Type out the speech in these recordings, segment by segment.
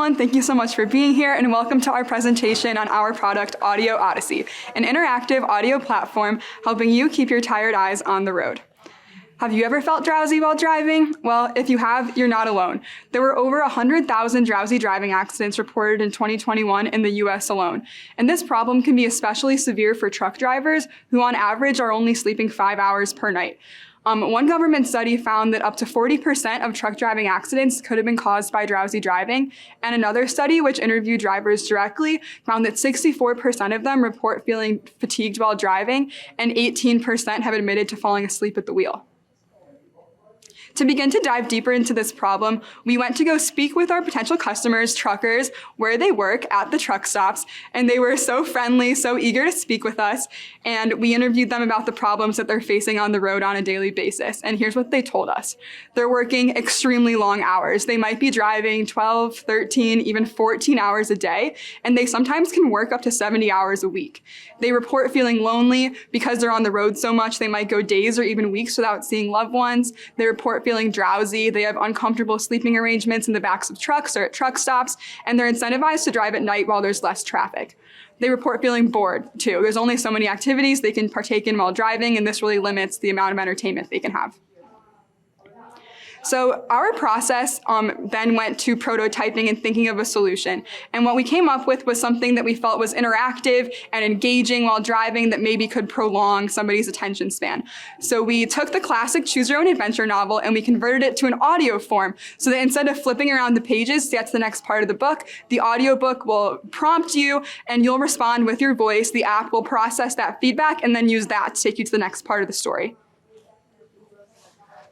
everyone. Thank you so much for being here, and welcome to our presentation on our product, AudioOdyssey, an interactive audio platform helping you keep your tired eyes on the road. Have you ever felt drowsy while driving? Well, if you have, you're not alone. There were over 100,000 drowsy driving accidents reported in 2021 in the US alone. And this problem can be especially severe for truck drivers who on average are only sleeping 5 hours per night. One government study found that up to 40% of truck driving accidents could have been caused by drowsy driving. And another study, which interviewed drivers directly, found that 64% of them report feeling fatigued while driving, and 18% have admitted to falling asleep at the wheel. To begin to dive deeper into this problem, we went to go speak with our potential customers, truckers, where they work at the truck stops, and they were so friendly, so eager to speak with us, and we interviewed them about the problems that they're facing on the road on a daily basis. And here's what they told us. They're working extremely long hours. They might be driving 12, 13, even 14 hours a day, and they sometimes can work up to 70 hours a week. They report feeling lonely because they're on the road so much. They might go days or even weeks without seeing loved ones. They report feeling drowsy. They have uncomfortable sleeping arrangements in the backs of trucks or at truck stops, and they're incentivized to drive at night while there's less traffic. They report feeling bored too. There's only so many activities they can partake in while driving, and this really limits the amount of entertainment they can have. So our process then went to prototyping and thinking of a solution. And what we came up with was something that we felt was interactive and engaging while driving that maybe could prolong somebody's attention span. So we took the classic choose your own adventure novel and we converted it to an audio form so that instead of flipping around the pages to get to the next part of the book, the audiobook will prompt you and you'll respond with your voice. The app will process that feedback and then use that to take you to the next part of the story.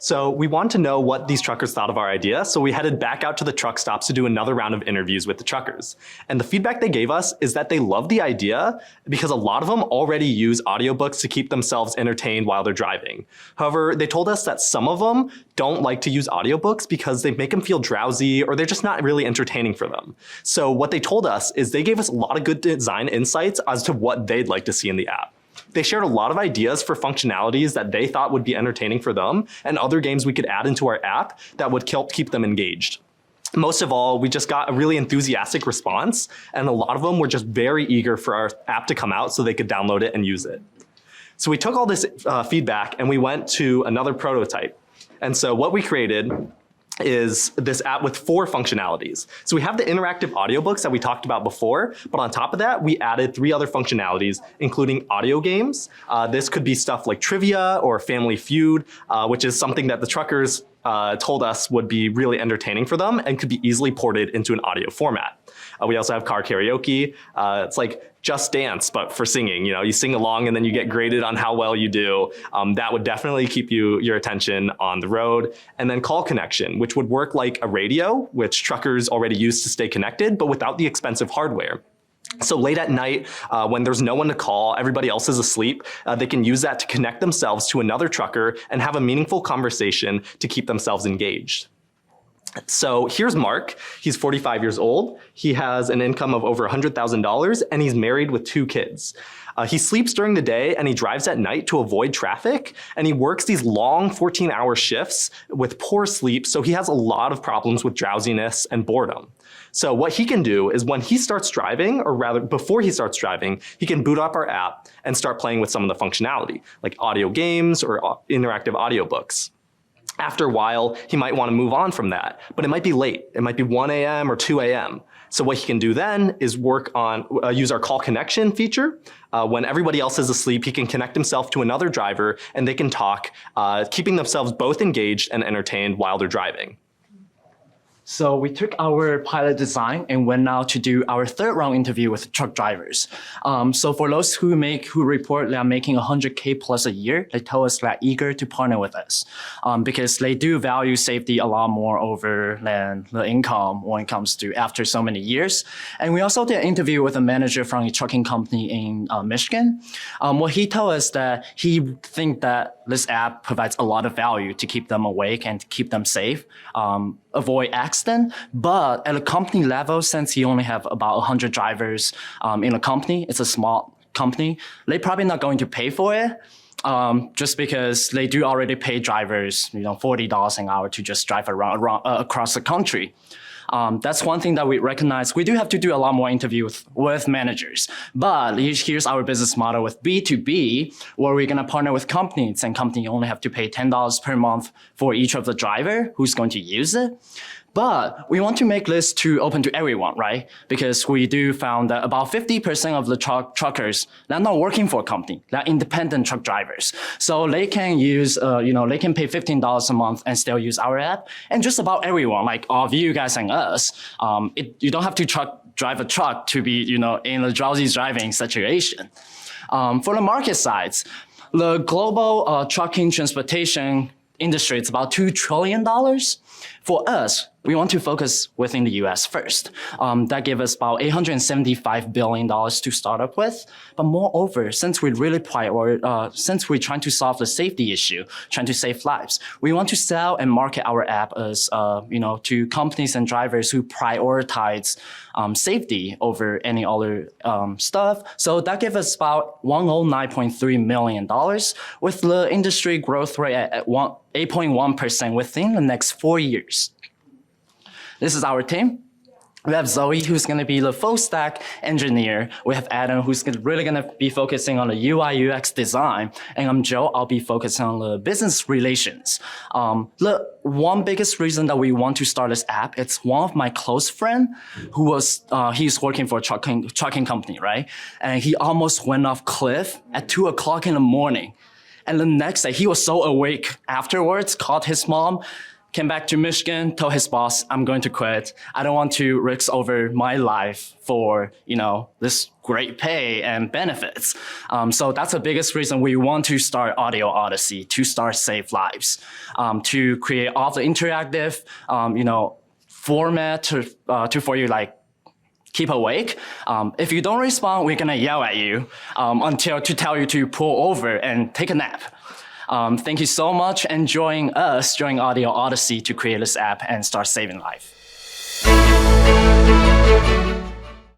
So we wanted to know what these truckers thought of our idea, so we headed back out to the truck stops to do another round of interviews with the truckers. And the feedback they gave us is that they love the idea because a lot of them already use audiobooks to keep themselves entertained while they're driving. However, they told us that some of them don't like to use audiobooks because they make them feel drowsy or they're just not really entertaining for them. So what they told us is they gave us a lot of good design insights as to what they'd like to see in the app. They shared a lot of ideas for functionalities that they thought would be entertaining for them and other games we could add into our app that would help keep them engaged. Most of all, we just got a really enthusiastic response, and a lot of them were just very eager for our app to come out so they could download it and use it. So we took all this feedback and we went to another prototype. And so what we created is this app with 4 functionalities. So we have the interactive audiobooks that we talked about before, but on top of that, we added 3 other functionalities, including audio games. This could be stuff like trivia or Family Feud, which is something that the truckers told us would be really entertaining for them and could be easily ported into an audio format. We also have car karaoke. It's like Just Dance, but for singing. You know, you sing along and then you get graded on how well you do. That would definitely keep your attention on the road. And then call connection, which would work like a radio, which truckers already use to stay connected, but without the expensive hardware. So late at night, when there's no one to call, everybody else is asleep, they can use that to connect themselves to another trucker and have a meaningful conversation to keep themselves engaged. So here's Mark. He's 45 years old. He has an income of over $100,000 and he's married with 2 kids. He sleeps during the day and he drives at night to avoid traffic, and he works these long 14-hour shifts with poor sleep, so he has a lot of problems with drowsiness and boredom. So what he can do is when he starts driving, or rather before he starts driving, he can boot up our app and start playing with some of the functionality, like audio games or interactive audiobooks. After a while, he might want to move on from that, but it might be late. It might be 1 a.m. or 2 a.m. So what he can do then is work on, use our call connection feature. When everybody else is asleep, he can connect himself to another driver and they can talk, keeping themselves both engaged and entertained while they're driving. So we took our pilot design and went out to do our 3rd round interview with truck drivers. So for those who report they are making 100K plus a year, they told us they're eager to partner with us because they do value safety a lot more over than the income when it comes to after so many years. And we also did an interview with a manager from a trucking company in Michigan. What he told us that he think that this app provides a lot of value to keep them awake and to keep them safe, avoid accident. But at a company level, since you only have about 100 drivers in a company, it's a small company, they're probably not going to pay for it. Just because they do already pay drivers, $40 an hour to just drive around across the country. That's one thing that we recognize. We do have to do a lot more interviews with managers, but here's our business model with B2B, where we're going to partner with companies, and company only have to pay $10 per month for each of the driver who's going to use it. But we want to make this open to everyone, right? Because we do found that about 50% of the truckers, they're not working for a company. They're independent truck drivers. So they can use, they can pay $15 a month and still use our app. And just about everyone, like all of you guys and us, you don't have to drive a truck to be, in a drowsy driving situation. For the market sides, the global trucking transportation industry, it's about $2 trillion. For us, we want to focus within the US first. That gave us about $875 billion to start up with. But moreover, since we're trying to solve the safety issue, trying to save lives, we want to sell and market our app as, to companies and drivers who prioritize safety over any other stuff. So that gave us about $109.3 million with the industry growth rate at 8.1% within the next 4 years. This is our team. We have Zoe, who's going to be the full stack engineer. We have Adam, who's really going to be focusing on the UI UX design. And I'm Joe. I'll be focusing on the business relations. The one biggest reason that we want to start this app, it's one of my close friend who was, he's working for a trucking company, right? And he almost went off cliff at 2 o'clock in the morning. And the next day, he was so awake afterwards, called his mom, came back to Michigan, told his boss, I'm going to quit. I don't want to risk over my life for, this great pay and benefits. So that's the biggest reason we want to start AudioOdyssey, to start Save Lives, to create all the interactive, format for you, like, keep awake. If you don't respond, we're gonna yell at you to tell you to pull over and take a nap. Thank you so much and join us during AudioOdyssey to create this app and start saving life.